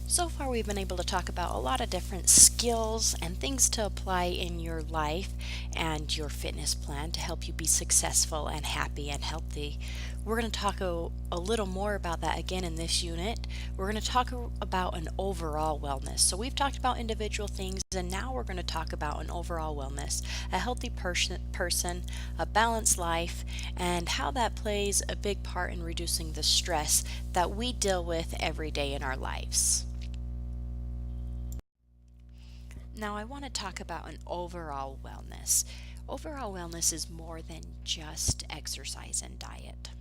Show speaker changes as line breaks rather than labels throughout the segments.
So far, we've been able to talk about a lot of different skills and things to apply in your life and your fitness plan to help you be successful and happy and healthy. We're going to talk a little more about that again in this unit. We're going to talk about an overall wellness. So, we've talked about individual things, and now we're going to talk about an overall wellness, a healthy person, a balanced life, and how that plays a big part in reducing the stress that we deal with every day in our lives. Now, I want to talk about an overall wellness. Overall wellness is more than just exercise and diet.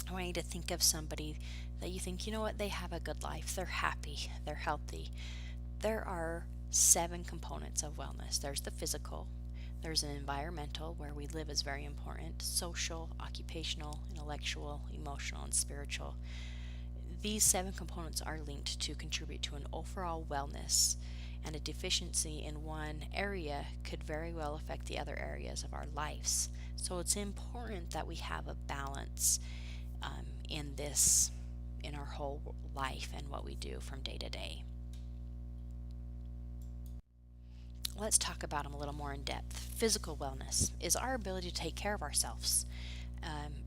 I want you to think of somebody that you think, you know what, they have a good life, they're happy, they're healthy. There are 7 components of wellness. There's the physical, there's an environmental, where we live is very important, social, occupational, intellectual, emotional, and spiritual. These 7 components are linked to contribute to an overall wellness, and a deficiency in one area could very well affect the other areas of our lives. So it's important that we have a balance in our whole life and what we do from day to day. Let's talk about them a little more in depth. Physical wellness is our ability to take care of ourselves.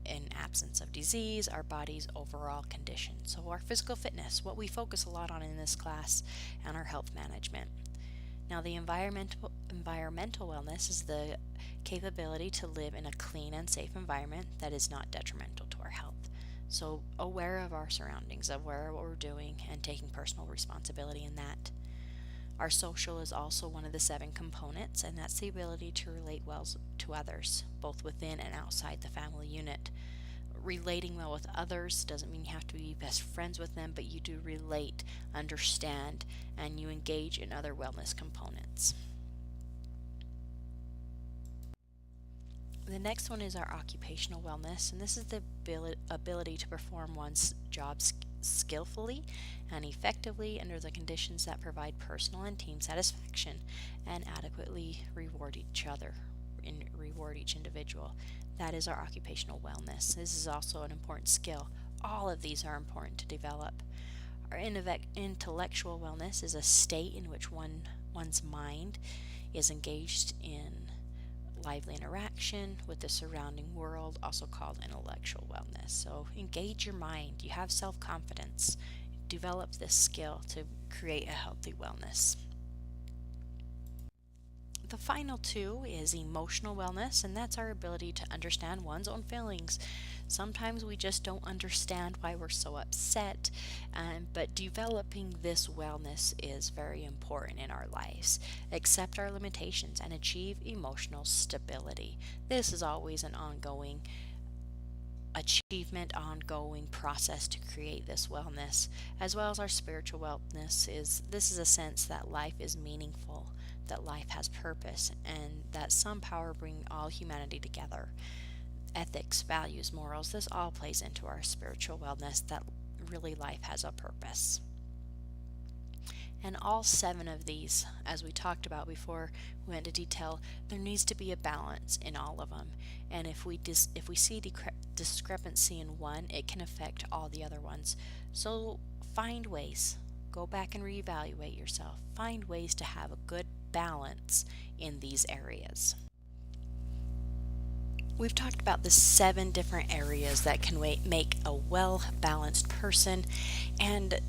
In absence of disease, our body's overall condition. So our physical fitness, what we focus a lot on in this class, and our health management. Now, the environmental wellness is the capability to live in a clean and safe environment that is not detrimental to our health. So aware of our surroundings, aware of what we're doing, and taking personal responsibility in that. Our social is also one of the 7 components, and that's the ability to relate well to others, both within and outside the family unit. Relating well with others doesn't mean you have to be best friends with them, but you do relate, understand, and you engage in other wellness components. The next one is our occupational wellness, and this is the ability to perform one's job skillfully and effectively under the conditions that provide personal and team satisfaction and adequately reward each other and reward each individual. That is our occupational wellness. This is also an important skill. All of these are important to develop. Our intellectual wellness is a state in which one's mind is engaged in lively interaction with the surrounding world, also called intellectual wellness. So engage your mind. You have self-confidence. Develop this skill to create a healthy wellness. The final 2 is emotional wellness, and that's our ability to understand one's own feelings. Sometimes we just don't understand why we're so upset, but developing this wellness is very important in our lives. Accept our limitations and achieve emotional stability. This is always an ongoing achievement, ongoing process to create this wellness. As well as our spiritual wellness is a sense that life is meaningful, that life has purpose, and that some power bring all humanity together. Ethics, values, morals, this all plays into our spiritual wellness, that really life has a purpose. And all 7 of these, as we talked about before we went into detail, there needs to be a balance in all of them. And if we see discrepancy in one, it can affect all the other ones. So find ways. Go back and reevaluate yourself. Find ways to have a good balance in these areas. We've talked about the 7 different areas that can make a well-balanced person, and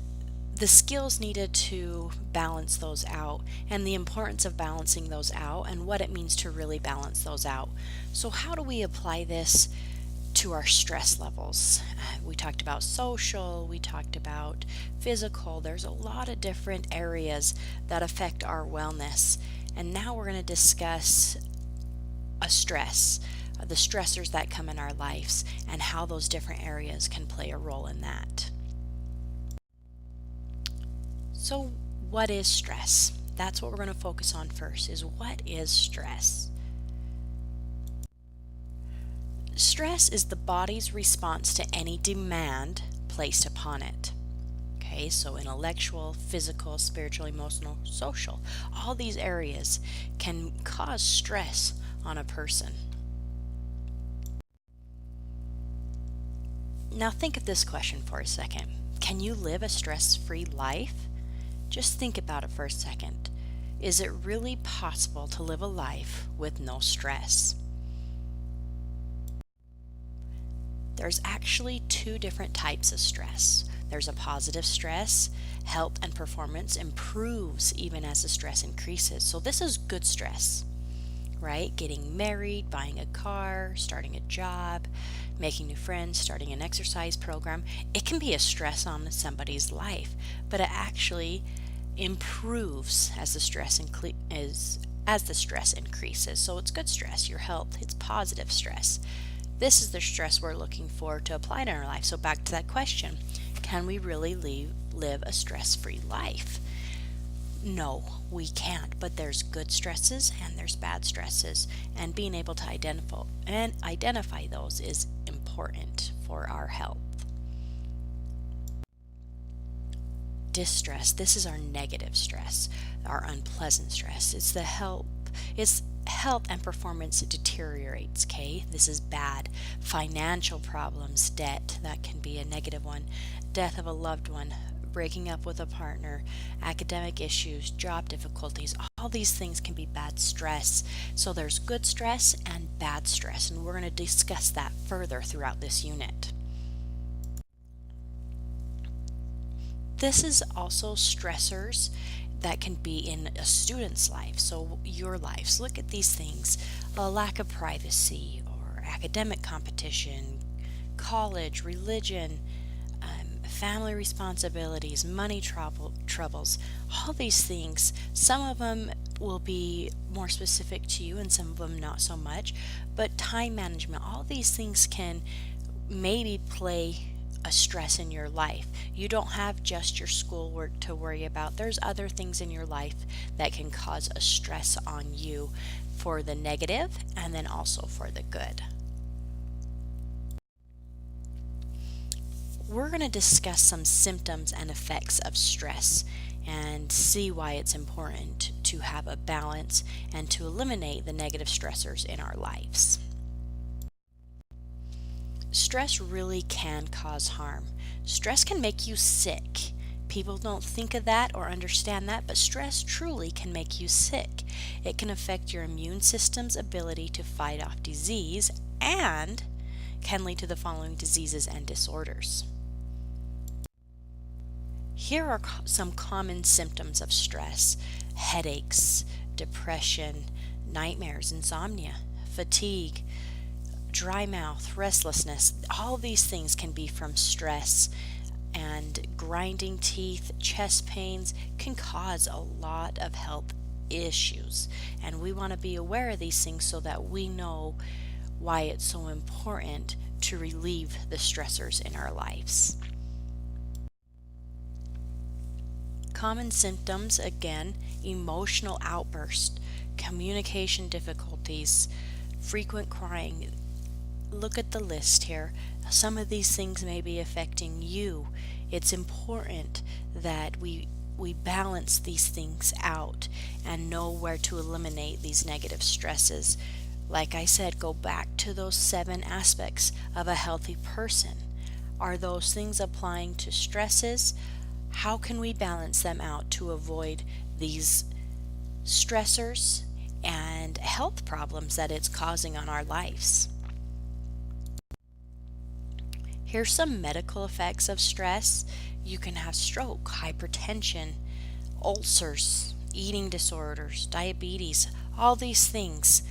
the skills needed to balance those out, and the importance of balancing those out, and what it means to really balance those out. So how do we apply this to our stress levels? We talked about social, we talked about physical. There's a lot of different areas that affect our wellness. And now we're going to discuss the stressors that come in our lives, and how those different areas can play a role in that. So what is stress? That's what we're going to focus on first, is what is stress? Stress is the body's response to any demand placed upon it. Okay, so intellectual, physical, spiritual, emotional, social, all these areas can cause stress on a person. Now think of this question for a second. Can you live a stress-free life? Just think about it for a second. Is it really possible to live a life with no stress? There's actually two different types of stress. There's a positive stress. Health and performance improves even as the stress increases. So this is good stress, right? Getting married, buying a car, starting a job, making new friends, starting an exercise program. It can be a stress on somebody's life, but it actually improves as the stress increases. So it's good stress. Your health, it's positive stress. This is the stress we're looking for to apply in our life. So back to that question, can we really live a stress-free life? No, we can't, but there's good stresses and there's bad stresses, and being able to identify those is important for our health. Distress, this is our negative stress, our unpleasant stress. It's health and performance deteriorates, okay? This is bad. Financial problems, debt, that can be a negative one. Death of a loved one, breaking up with a partner, academic issues, job difficulties, all these things can be bad stress. So there's good stress and bad stress, and we're going to discuss that further throughout this unit. This is also stressors that can be in a student's life, so your lives. Look at these things: a lack of privacy or academic competition, college, religion, family responsibilities, money troubles, all these things. Some of them will be more specific to you and some of them not so much, but time management, all these things can maybe play a stress in your life. You don't have just your schoolwork to worry about. There's other things in your life that can cause a stress on you for the negative and then also for the good. We're going to discuss some symptoms and effects of stress and see why it's important to have a balance and to eliminate the negative stressors in our lives. Stress really can cause harm. Stress can make you sick. People don't think of that or understand that, but stress truly can make you sick. It can affect your immune system's ability to fight off disease and can lead to the following diseases and disorders. Here are some common symptoms of stress: headaches, depression, nightmares, insomnia, fatigue, dry mouth, restlessness. All these things can be from stress, and grinding teeth, chest pains can cause a lot of health issues. And we want to be aware of these things so that we know why it's so important to relieve the stressors in our lives. Common symptoms, again: emotional outburst, communication difficulties, frequent crying. Look at the list here. Some of these things may be affecting you. It's important that we balance these things out and know where to eliminate these negative stresses. Like I said, go back to those 7 aspects of a healthy person. Are those things applying to stresses? How can we balance them out to avoid these stressors and health problems that it's causing on our lives? Here's some medical effects of stress. You can have stroke, hypertension, ulcers, eating disorders, diabetes. All these things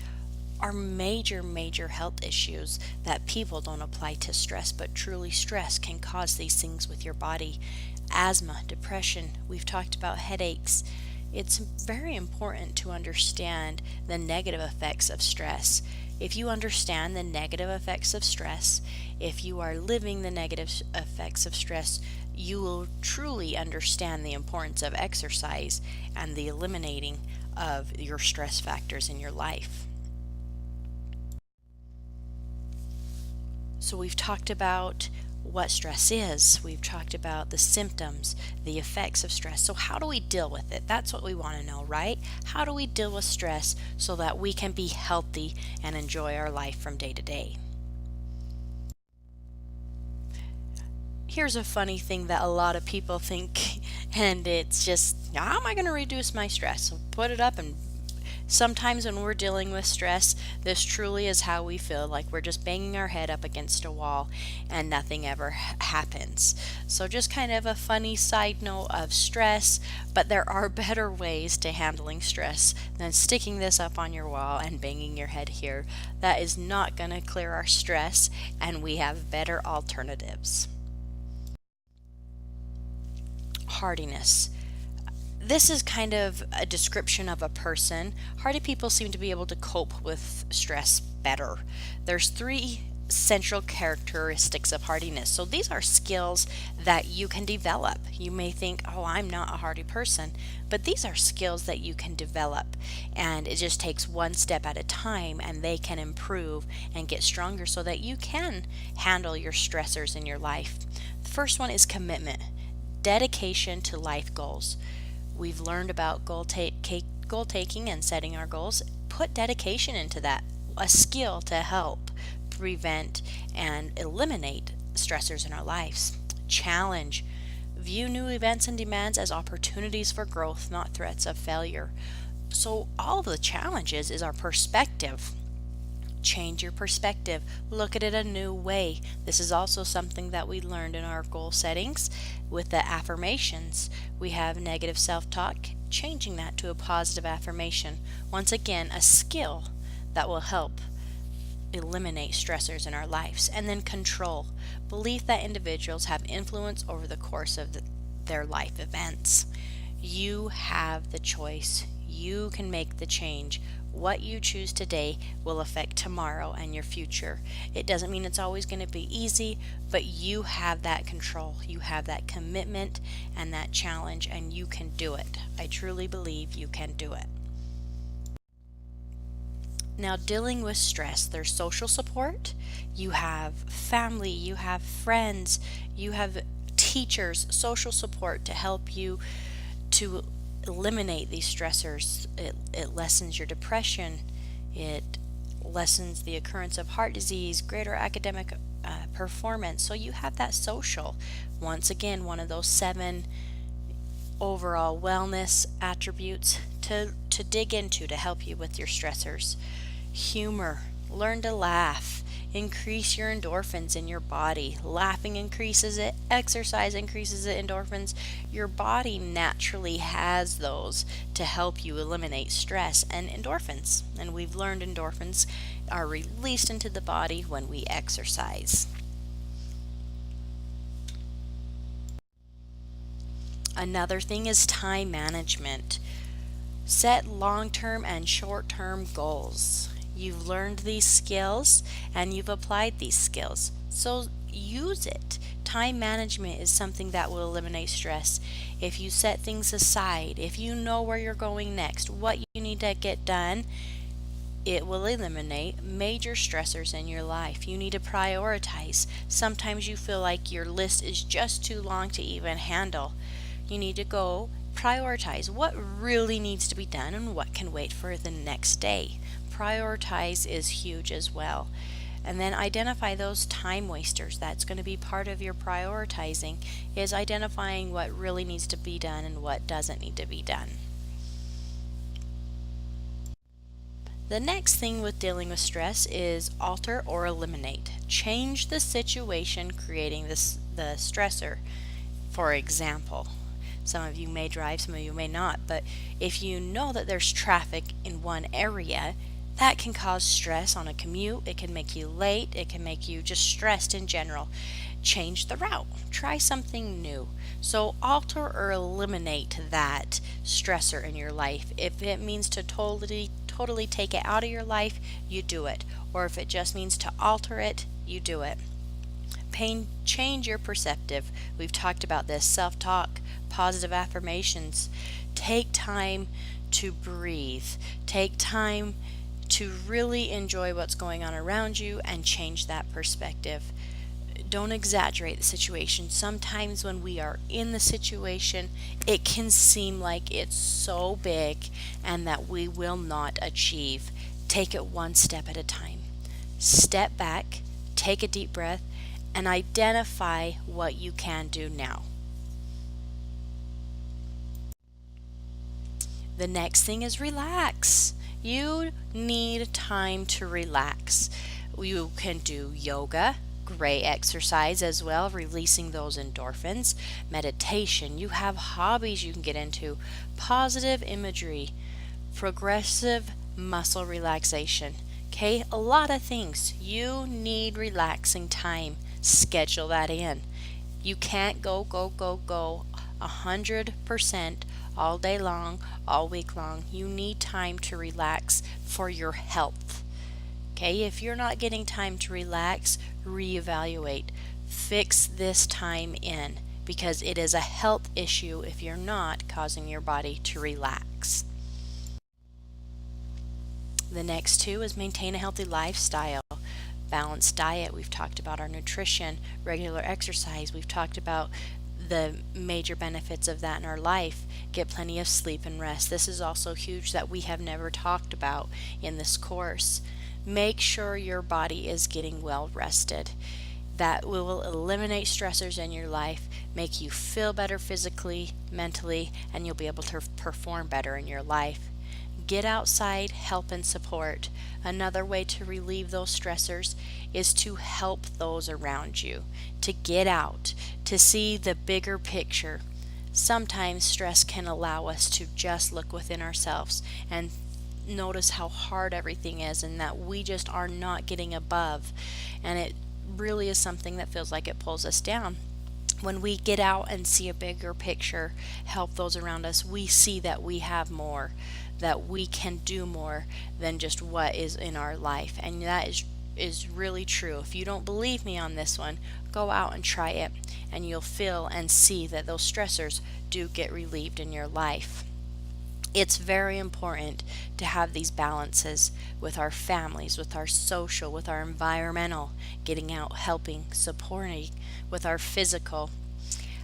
are major health issues that people don't apply to stress, but truly stress can cause these things with your body. Asthma, depression, we've talked about headaches. It's very important to understand the negative effects of stress. If you understand the negative effects of stress, if you are living the negative effects of stress, you will truly understand the importance of exercise and the eliminating of your stress factors in your life. So we've talked about what stress is. We've talked about the symptoms, the effects of stress. So how do we deal with it? That's what we want to know, right? How do we deal with stress so that we can be healthy and enjoy our life from day to day? Here's a funny thing that a lot of people think And it's just, how am I going to reduce my stress? So put it up. And sometimes when we're dealing with stress, this truly is how we feel, like we're just banging our head up against a wall and nothing ever happens. So, just kind of a funny side note of stress, but there are better ways to handling stress than sticking this up on your wall and banging your head here. That is not going to clear our stress, and we have better alternatives. Hardiness. This is kind of a description of a person. Hardy people seem to be able to cope with stress better. There's three central characteristics of hardiness. So these are skills that you can develop. You may think, oh, I'm not a hardy person, but these are skills that you can develop. And it just takes one step at a time, and they can improve and get stronger so that you can handle your stressors in your life. The first one is commitment, dedication to life goals. We've learned about goal taking and setting our goals. Put dedication into that, a skill to help prevent and eliminate stressors in our lives. Challenge. View new events and demands as opportunities for growth, not threats of failure. So, all of the challenges is our perspective. Change your perspective. Look at it a new way. This is also something that we learned in our goal settings with the affirmations. We have negative self talk, changing that to a positive affirmation. Once again, a skill that will help eliminate stressors in our lives. And then control. Belief that individuals have influence over the course of their life events. You have the choice. You can make the change. What you choose today will affect tomorrow and your future. It doesn't mean it's always going to be easy, but you have that control. You have that commitment and that challenge, and you can do it. I truly believe you can do it. Now, dealing with stress, there's social support, you have family, you have friends, you have teachers, social support to help you to eliminate these stressors. It lessens your depression, it lessens the occurrence of heart disease, greater academic performance. So you have that social. Once again, one of those 7 overall wellness attributes to dig into to help you with your stressors. Humor. Learn to laugh. Increase your endorphins in your body. Laughing increases it, exercise increases the endorphins. Your body naturally has those to help you eliminate stress and endorphins. And we've learned endorphins are released into the body when we exercise. Another thing is time management. Set long term and short term goals. You've learned these skills and you've applied these skills. So use it. Time management is something that will eliminate stress. If you set things aside, if you know where you're going next, what you need to get done, it will eliminate major stressors in your life. You need to prioritize. Sometimes you feel like your list is just too long to even handle. You need to go prioritize what really needs to be done and what can wait for the next day. Prioritize is huge as well. And then identify those time wasters. That's going to be part of your prioritizing, is identifying what really needs to be done and what doesn't need to be done. The next thing with dealing with stress is alter or eliminate. Change the situation creating the stressor. For example, some of you may drive, some of you may not, but if you know that there's traffic in one area, that can cause stress on a commute. It can make you late. It can make you just stressed in general. Change the route. Try something new. So alter or eliminate that stressor in your life. If it means to totally take it out of your life, you do it. Or if it just means to alter it, you do it. Change your perspective. We've talked about this. Self-talk, positive affirmations. Take time to breathe. Take time to really enjoy what's going on around you and change that perspective. Don't exaggerate the situation. Sometimes when we are in the situation, it can seem like it's so big and that we will not achieve. Take it one step at a time. Step back, take a deep breath, and identify what you can do now. The next thing is relax. You need time to relax. You can do yoga, great exercise as well, releasing those endorphins, meditation. You have hobbies you can get into, positive imagery, progressive muscle relaxation. Okay, a lot of things. You need relaxing time. Schedule that in. You can't go 100% all day long, all week long. You need time to relax for your health. Okay, if you're not getting time to relax, reevaluate. Fix this time in because it is a health issue if you're not causing your body to relax. The next two is maintain a healthy lifestyle. Balanced diet, we've talked about our nutrition, regular exercise, we've talked about the major benefits of that in our life. Get plenty of sleep and rest. This is also huge that we have never talked about in this course. Make sure your body is getting well rested. That will eliminate stressors in your life, make you feel better physically, mentally, and you'll be able to perform better in your life. Get outside, help and support. Another way to relieve those stressors is to help those around you, to get out, to see the bigger picture. Sometimes stress can allow us to just look within ourselves and notice how hard everything is and that we just are not getting above. And it really is something that feels like it pulls us down. When we get out and see a bigger picture, help those around us, we see that we have more, that we can do more than just what is in our life. And that is really true. If you don't believe me on this one, go out and try it, and you'll feel and see that those stressors do get relieved in your life. It's very important to have these balances with our families, with our social, with our environmental, getting out, helping, supporting, with our physical.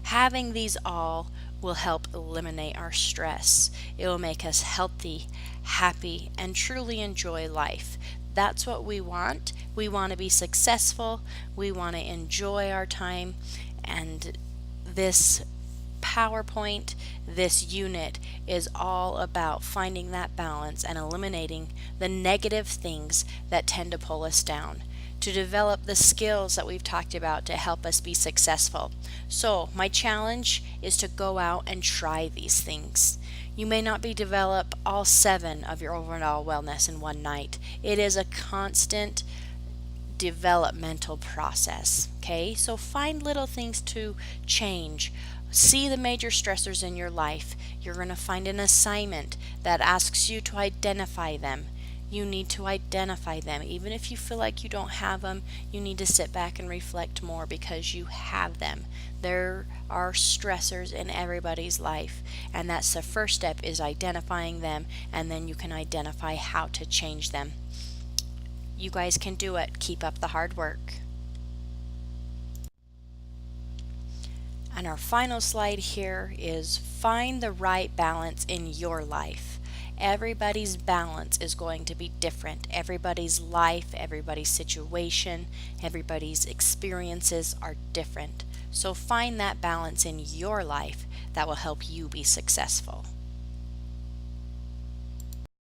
Having these all will help eliminate our stress. It will make us healthy, happy, and truly enjoy life. That's what we want. We want to be successful. We want to enjoy our time. And this PowerPoint, this unit is all about finding that balance and eliminating the negative things that tend to pull us down, to develop the skills that we've talked about to help us be successful. So my challenge is to go out and try these things. You may not be develop all 7 of your overall wellness in one night. It is a constant developmental process. Okay, so find little things to change. See the major stressors in your life. You're going to find an assignment that asks you to identify them. You need to identify them. Even if you feel like you don't have them, you need to sit back and reflect more because you have them. There are stressors in everybody's life, and that's the first step, is identifying them, and then you can identify how to change them. You guys can do it. Keep up the hard work. And our final slide here is find the right balance in your life. Everybody's balance is going to be different. Everybody's life, everybody's situation, everybody's experiences are different. So find that balance in your life that will help you be successful.